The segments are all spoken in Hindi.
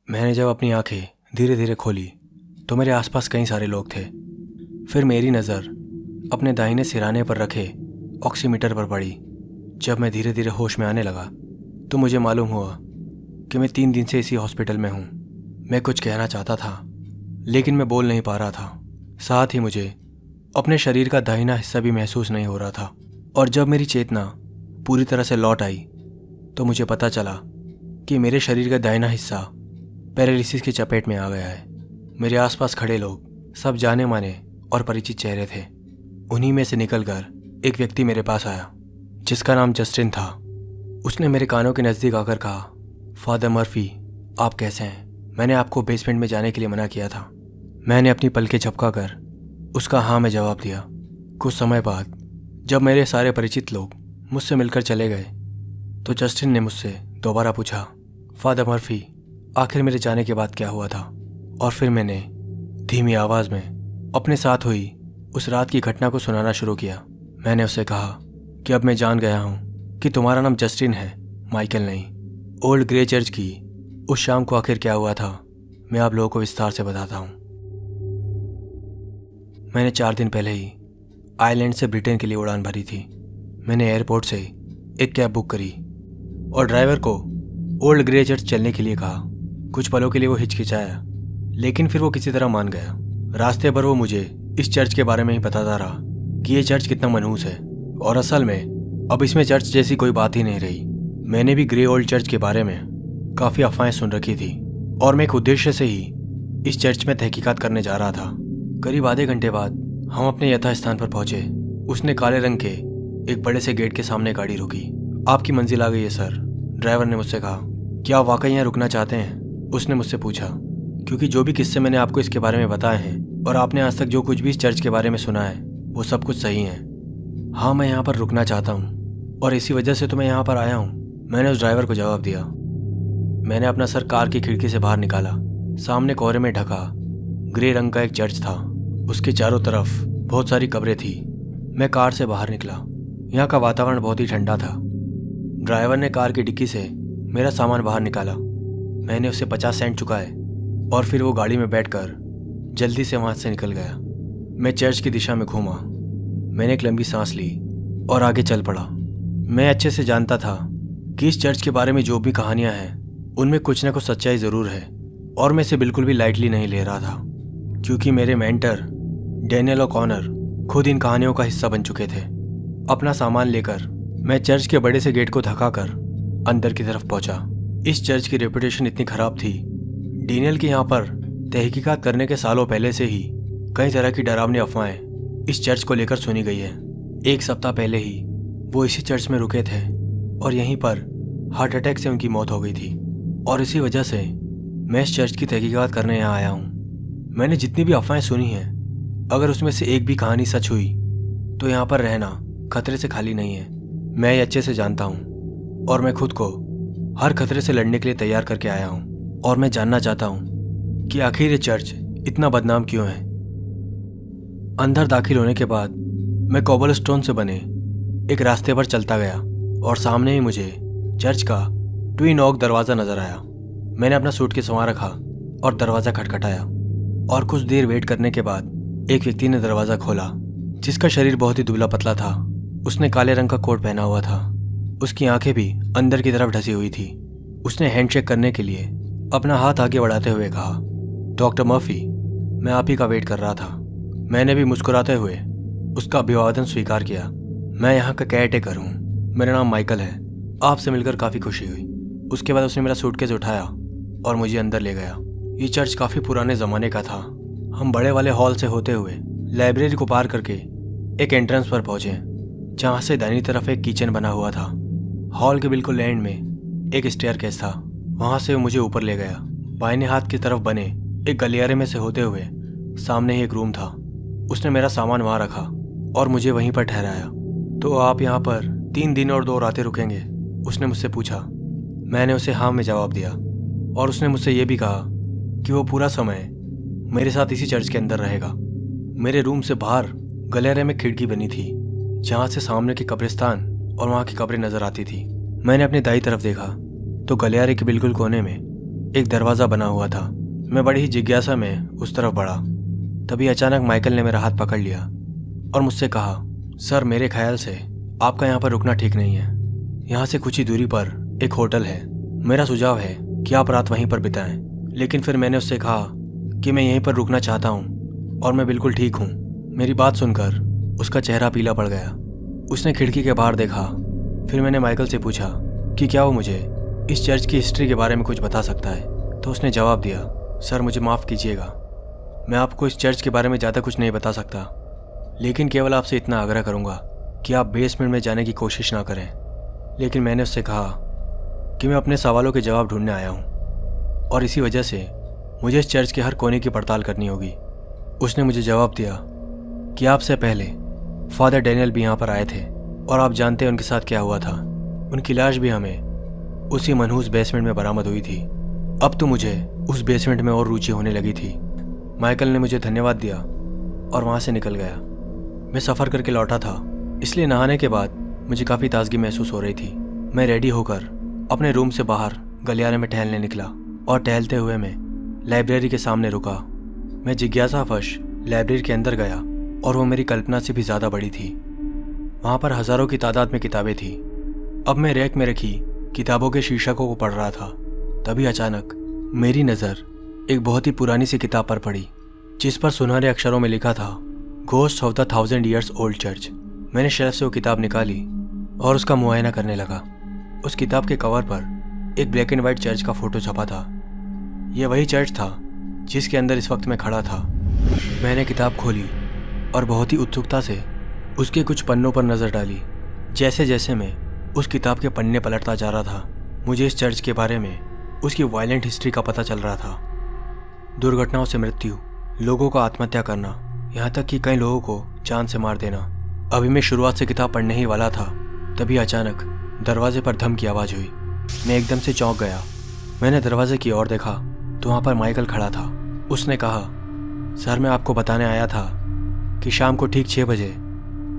मैंने जब अपनी आंखें धीरे धीरे खोली तो मेरे आसपास कई सारे लोग थे। फिर मेरी नज़र अपने दाहिने सिराने पर रखे ऑक्सीमीटर पर पड़ी। जब मैं धीरे धीरे होश में आने लगा तो मुझे मालूम हुआ कि मैं 3 दिन से इसी हॉस्पिटल में हूँ। मैं कुछ कहना चाहता था लेकिन मैं बोल नहीं पा रहा था। साथ ही मुझे अपने शरीर का दाहिना हिस्सा भी महसूस नहीं हो रहा था। और जब मेरी चेतना पूरी तरह से लौट आई तो मुझे पता चला कि मेरे शरीर का दाहिना हिस्सा पैरालिसिस की चपेट में आ गया है। मेरे आसपास खड़े लोग सब जाने माने और परिचित चेहरे थे। उन्हीं में से निकलकर एक व्यक्ति मेरे पास आया जिसका नाम जस्टिन था। उसने मेरे कानों के नज़दीक आकर कहा, फादर मर्फी, आप कैसे हैं? मैंने आपको बेसमेंट में जाने के लिए मना किया था। मैंने अपनी पलकें झपकाकर उसका हाँ में जवाब दिया। कुछ समय बाद जब मेरे सारे परिचित लोग मुझसे मिलकर चले गए तो जस्टिन ने मुझसे दोबारा पूछा, फादर मर्फी, आखिर मेरे जाने के बाद क्या हुआ था? और फिर मैंने धीमी आवाज़ में अपने साथ हुई उस रात की घटना को सुनाना शुरू किया। मैंने उससे कहा कि अब मैं जान गया हूँ कि तुम्हारा नाम जस्टिन है, माइकल नहीं। ओल्ड ग्रे चर्च की उस शाम को आखिर क्या हुआ था मैं आप लोगों को विस्तार से बताता हूँ। मैंने 4 दिन पहले ही आयरलैंड से ब्रिटेन के लिए उड़ान भरी थी। मैंने एयरपोर्ट से एक कैब बुक करी और ड्राइवर को ओल्ड ग्रे चर्च चलने के लिए कहा। कुछ पलों के लिए वो हिचकिचाया लेकिन फिर वो किसी तरह मान गया। रास्ते पर वो मुझे इस चर्च के बारे में ही बताता रहा कि ये चर्च कितना मनहूस है और असल में अब इसमें चर्च जैसी कोई बात ही नहीं रही। मैंने भी ग्रे ओल्ड चर्च के बारे में काफ़ी अफवाहें सुन रखी थी और मैं एक उद्देश्य से ही इस चर्च में तहकीकात करने जा रहा था। करीब आधे घंटे बाद हम अपने यथास्थान पर पहुंचे। उसने काले रंग के एक बड़े से गेट के सामने गाड़ी रोकी। आपकी मंजिल आ गई है सर, ड्राइवर ने मुझसे कहा। क्या आप वाकई यहाँ रुकना चाहते हैं? उसने मुझसे पूछा। क्योंकि जो भी किस्से मैंने आपको इसके बारे में बताए हैं और आपने आज तक जो कुछ भी इस चर्च के बारे में सुना है वो सब कुछ सही है। हाँ, मैं यहाँ पर रुकना चाहता हूँ और इसी वजह से तो मैं यहाँ पर आया हूँ, मैंने उस ड्राइवर को जवाब दिया। मैंने अपना सर कार की खिड़की से बाहर निकाला। सामने कोहरे में ढका ग्रे रंग का एक चर्च था। उसके चारों तरफ बहुत सारी कब्रें थी। मैं कार से बाहर निकला। यहाँ का वातावरण बहुत ही ठंडा था। ड्राइवर ने कार की डिक्की से मेरा सामान बाहर निकाला। मैंने उसे 50 सेंट चुकाए और फिर वो गाड़ी में बैठकर जल्दी से वहाँ से निकल गया। मैं चर्च की दिशा में घूमा। मैंने एक लंबी सांस ली और आगे चल पड़ा। मैं अच्छे से जानता था कि इस चर्च के बारे में जो भी कहानियाँ हैं उनमें कुछ न कुछ सच्चाई ज़रूर है और मैं इसे बिल्कुल भी लाइटली नहीं ले रहा था क्योंकि मेरे मेंटर डैनियल ओकॉनर खुद इन कहानियों का हिस्सा बन चुके थे। अपना सामान लेकर मैं चर्च के बड़े से गेट को धक्काकर अंदर की तरफ पहुंचा। इस चर्च की रेपुटेशन इतनी खराब थी, डैनियल के यहाँ पर तहकीकात करने के सालों पहले से ही कई तरह की डरावनी अफवाहें इस चर्च को लेकर सुनी गई है। 1 सप्ताह पहले ही वो इसी चर्च में रुके थे और यहीं पर हार्ट अटैक से उनकी मौत हो गई थी और इसी वजह से मैं इस चर्च की तहकीकात करने यहाँ आया हूँ। मैंने जितनी भी अफवाहें सुनी हैं, अगर उसमें से एक भी कहानी सच हुई तो यहाँ पर रहना खतरे से खाली नहीं है। मैं ये अच्छे से जानता हूँ और मैं खुद को हर खतरे से लड़ने के लिए तैयार करके आया हूँ और मैं जानना चाहता हूँ कि आखिर ये चर्च इतना बदनाम क्यों है। अंदर दाखिल होने के बाद मैं कोबलस्टोन से बने एक रास्ते पर चलता गया और सामने ही मुझे चर्च का ट्विन ऑक दरवाज़ा नज़र आया। मैंने अपना सूटकेस वहाँ रखा और दरवाज़ा खटखटाया और कुछ देर वेट करने के बाद एक व्यक्ति ने दरवाज़ा खोला जिसका शरीर बहुत ही दुबला पतला था। उसने काले रंग का कोट पहना हुआ था। उसकी आंखें भी अंदर की तरफ ढसी हुई थी। उसने हैंडशेक करने के लिए अपना हाथ आगे बढ़ाते हुए कहा, डॉक्टर मर्फी, मैं आप ही का वेट कर रहा था। मैंने भी मुस्कुराते हुए उसका अभिवादन स्वीकार किया। मैं यहाँ का केयर टेकर हूँ, मेरा नाम माइकल है। आपसे मिलकर काफ़ी खुशी हुई। उसके बाद उसने मेरा सूटकेस उठाया और मुझे अंदर ले गया। ये चर्च काफ़ी पुराने ज़माने का था। हम बड़े वाले हॉल से होते हुए लाइब्रेरी को पार करके एक एंट्रेंस पर पहुँचे जहाँ से दाहिनी तरफ एक किचन बना हुआ था। हॉल के बिल्कुल एंड में एक स्टेयरकेस था, वहाँ से वो मुझे ऊपर ले गया। बाईं हाथ की तरफ बने एक गलियारे में से होते हुए सामने ही एक रूम था। उसने मेरा सामान वहाँ रखा और मुझे वहीं पर ठहराया। तो आप यहाँ पर 3 दिन और 2 रातें रुकेंगे? उसने मुझसे पूछा। मैंने उसे हाँ में जवाब दिया और उसने मुझसे ये भी कहा कि वो पूरा समय मेरे साथ इसी चर्च के अंदर रहेगा। मेरे रूम से बाहर गलियारे में खिड़की बनी थी जहाँ से सामने के कब्रिस्तान और वहाँ की कब्रें नजर आती थी। मैंने अपनी दाईं तरफ देखा तो गलियारे के बिल्कुल कोने में एक दरवाज़ा बना हुआ था। मैं बड़ी ही जिज्ञासा में उस तरफ बढ़ा। तभी अचानक माइकल ने मेरा हाथ पकड़ लिया और मुझसे कहा, सर मेरे ख्याल से आपका यहाँ पर रुकना ठीक नहीं है। यहाँ से कुछ ही दूरी पर एक होटल है। मेरा सुझाव है कि आप रात वहीं पर बिताएं। लेकिन फिर मैंने उससे कहा कि मैं यहीं पर रुकना चाहता हूँ और मैं बिल्कुल ठीक हूँ। मेरी बात सुनकर उसका चेहरा पीला पड़ गया। उसने खिड़की के बाहर देखा। फिर मैंने माइकल से पूछा कि क्या वो मुझे इस चर्च की हिस्ट्री के बारे में कुछ बता सकता है। तो उसने जवाब दिया, सर मुझे माफ़ कीजिएगा, मैं आपको इस चर्च के बारे में ज़्यादा कुछ नहीं बता सकता, लेकिन केवल आपसे इतना आग्रह करूँगा कि आप बेसमेंट में जाने की कोशिश ना करें। लेकिन मैंने उससे कहा कि मैं अपने सवालों के जवाब ढूंढने आया हूँ और इसी वजह से मुझे इस चर्च के हर कोने की पड़ताल करनी होगी। उसने मुझे जवाब दिया कि आपसे पहले फादर डैनियल भी यहाँ पर आए थे और आप जानते हैं उनके साथ क्या हुआ था। उनकी लाश भी हमें उसी मनहूस बेसमेंट में बरामद हुई थी। अब तो मुझे उस बेसमेंट में और रुचि होने लगी थी। माइकल ने मुझे धन्यवाद दिया और वहाँ से निकल गया। मैं सफ़र करके लौटा था, इसलिए नहाने के बाद मुझे काफ़ी ताजगी महसूस हो रही थी। मैं रेडी होकर अपने रूम से बाहर गलियारे में टहलने निकला और टहलते हुए मैं लाइब्रेरी के सामने रुका। मैं जिज्ञासावश लाइब्रेरी के अंदर गया और वो मेरी कल्पना से भी ज़्यादा बड़ी थी। वहाँ पर हज़ारों की तादाद में किताबें थी। अब मैं रैक में रखी किताबों के शीर्षकों को पढ़ रहा था। तभी अचानक मेरी नज़र एक बहुत ही पुरानी सी किताब पर पड़ी, जिस पर सुनहरे अक्षरों में लिखा था, ghost of the 1000 years old church. मैंने शेल्फ से वो किताब निकाली और उसका मुआयना करने लगा। उस किताब के कवर पर एक ब्लैक एंड वाइट चर्च का फोटो छपा था। यह वही चर्च था जिसके अंदर इस वक्त मैं खड़ा था। मैंने किताब खोली और बहुत ही उत्सुकता से उसके कुछ पन्नों पर नज़र डाली। जैसे जैसे मैं उस किताब के पन्ने पलटता जा रहा था, मुझे इस चर्च के बारे में उसकी वायलेंट हिस्ट्री का पता चल रहा था। दुर्घटनाओं से मृत्यु, लोगों को आत्महत्या करना, यहाँ तक कि कई लोगों को जान से मार देना। अभी मैं शुरुआत से किताब पढ़ने ही वाला था, तभी अचानक दरवाजे पर धम की आवाज़ हुई। मैं एकदम से चौंक गया। मैंने दरवाजे की ओर देखा तो वहाँ पर माइकल खड़ा था। उसने कहा, सर मैं आपको बताने आया था कि शाम को ठीक 6 बजे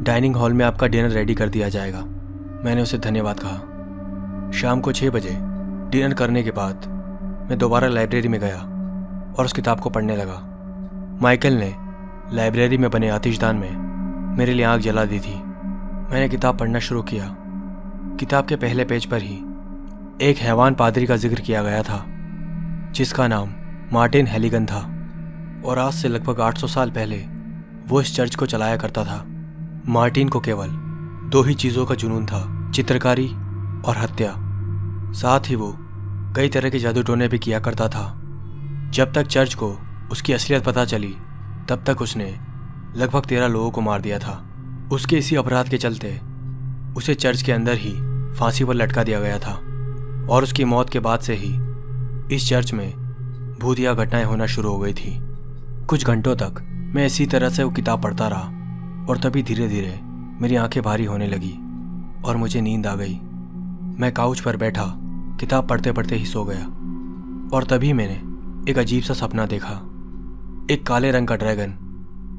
डाइनिंग हॉल में आपका डिनर रेडी कर दिया जाएगा। मैंने उसे धन्यवाद कहा। शाम को 6 बजे डिनर करने के बाद मैं दोबारा लाइब्रेरी में गया और उस किताब को पढ़ने लगा। माइकल ने लाइब्रेरी में बने आतिशदान में मेरे लिए आग जला दी थी। मैंने किताब पढ़ना शुरू किया। किताब के पहले पेज पर ही एक हैवान पादरी का जिक्र किया गया था, जिसका नाम मार्टिन हेलिगन था और आज से लगभग 800 साल पहले वो इस चर्च को चलाया करता था। मार्टिन को केवल 2 ही चीज़ों का जुनून था, चित्रकारी और हत्या। साथ ही वो कई तरह के जादू टोने भी किया करता था। जब तक चर्च को उसकी असलियत पता चली, तब तक उसने लगभग 13 लोगों को मार दिया था। उसके इसी अपराध के चलते उसे चर्च के अंदर ही फांसी पर लटका दिया गया था और उसकी मौत के बाद से ही इस चर्च में भूतिया घटनाएं होना शुरू हो गई थी। कुछ घंटों तक मैं इसी तरह से वो किताब पढ़ता रहा और तभी धीरे धीरे मेरी आंखें भारी होने लगी और मुझे नींद आ गई। मैं काउच पर बैठा किताब पढ़ते पढ़ते ही सो गया और तभी मैंने एक अजीब सा सपना देखा। एक काले रंग का ड्रैगन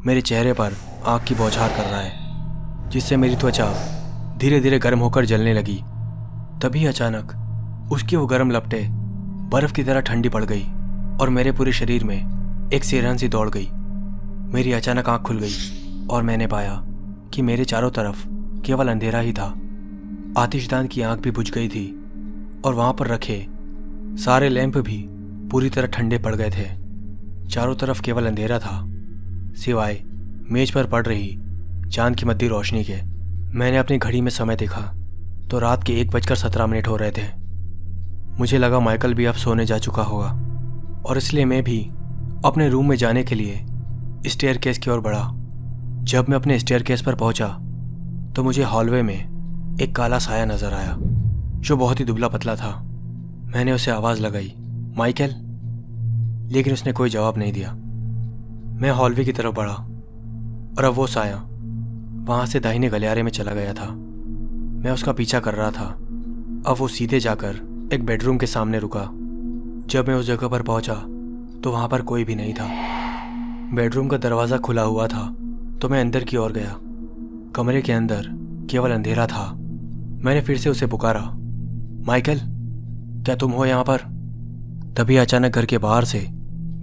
मेरे चेहरे पर आग की बौछार कर रहा है, जिससे मेरी त्वचा धीरे धीरे गर्म होकर जलने लगी। तभी अचानक उसकी वो गर्म लपटें बर्फ की तरह ठंडी पड़ गई और मेरे पूरे शरीर में एक सिरहन सी दौड़ गई। मेरी अचानक आंख खुल गई और मैंने पाया कि मेरे चारों तरफ केवल अंधेरा ही था। आतिशदान की आंख भी बुझ गई थी और वहाँ पर रखे सारे लैंप भी पूरी तरह ठंडे पड़ गए थे। चारों तरफ केवल अंधेरा था, सिवाय मेज पर पड़ रही चांद की मद्दी रोशनी के। मैंने अपनी घड़ी में समय देखा तो रात के 1:17 हो रहे थे। मुझे लगा माइकल भी अब सोने जा चुका होगा और इसलिए मैं भी अपने रूम में जाने के लिए स्टेयरकेस की ओर बढ़ा। जब मैं अपने स्टेयरकेस पर पहुंचा तो मुझे हॉलवे में एक काला साया नजर आया जो बहुत ही दुबला पतला था। मैंने उसे आवाज़ लगाई, माइकल, लेकिन उसने कोई जवाब नहीं दिया। मैं हॉलवे की तरफ बढ़ा और अब वो साया वहाँ से दाहिने गलियारे में चला गया था। मैं उसका पीछा कर रहा था। अब वो सीधे जाकर एक बेडरूम के सामने रुका। जब मैं उस जगह पर पहुंचा तो वहाँ पर कोई भी नहीं था। बेडरूम का दरवाज़ा खुला हुआ था तो मैं अंदर की ओर गया। कमरे के अंदर केवल अंधेरा था। मैंने फिर से उसे पुकारा, माइकल, क्या तुम हो यहाँ पर? तभी अचानक घर के बाहर से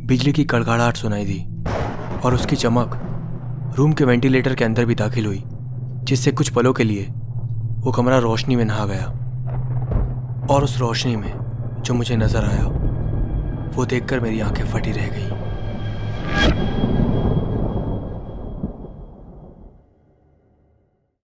बिजली की कड़कड़ाहट सुनाई दी और उसकी चमक रूम के वेंटिलेटर के अंदर भी दाखिल हुई, जिससे कुछ पलों के लिए वो कमरा रोशनी में नहा गया। और उस रोशनी में जो मुझे नजर आया वो देखकर मेरी आंखें फटी रह गई।